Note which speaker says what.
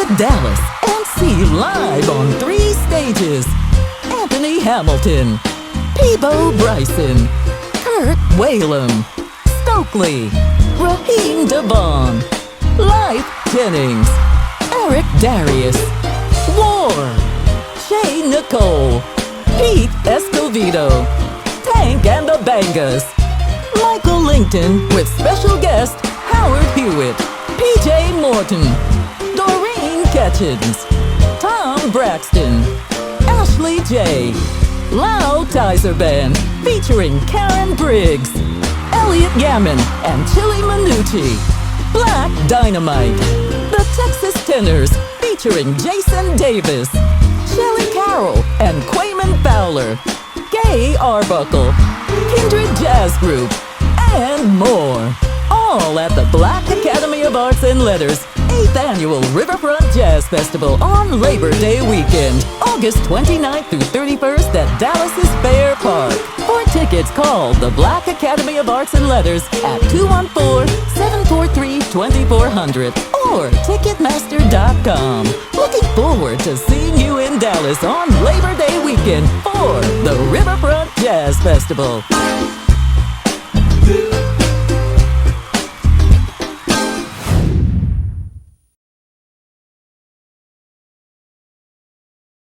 Speaker 1: Visit Dallas and see live on 3 stages Anthony Hamilton, Peebo Bryson, Kurt Whalum, Stokely, Raheem DeVaughn, Life Jennings, Eric Darius, War, Shay Nicole, Pete Escovedo, Tank and the Bangas, Michael Linton with special guest Howard Hewitt, PJ Morton, Doreen Ketchens, Tom Braxton, Ashley J, Lau Tizer Band featuring Karen Briggs, Elliot Gammon and Chili Manucci, Black Dynamite, the Texas Tenors featuring Jason Davis, Shelley Carroll and Quayman Fowler, Gay Arbuckle, Kindred Jazz Group, and more. All at the Black Academy of Arts and Letters 8th Annual Riverfront Jazz Festival on Labor Day weekend, August 29th through 31st at Dallas's Fair Park. For tickets, call the Black Academy of Arts and Letters at 214-743-2400 or Ticketmaster.com. Looking forward to seeing you in Dallas on Labor Day weekend for the Riverfront Jazz Festival.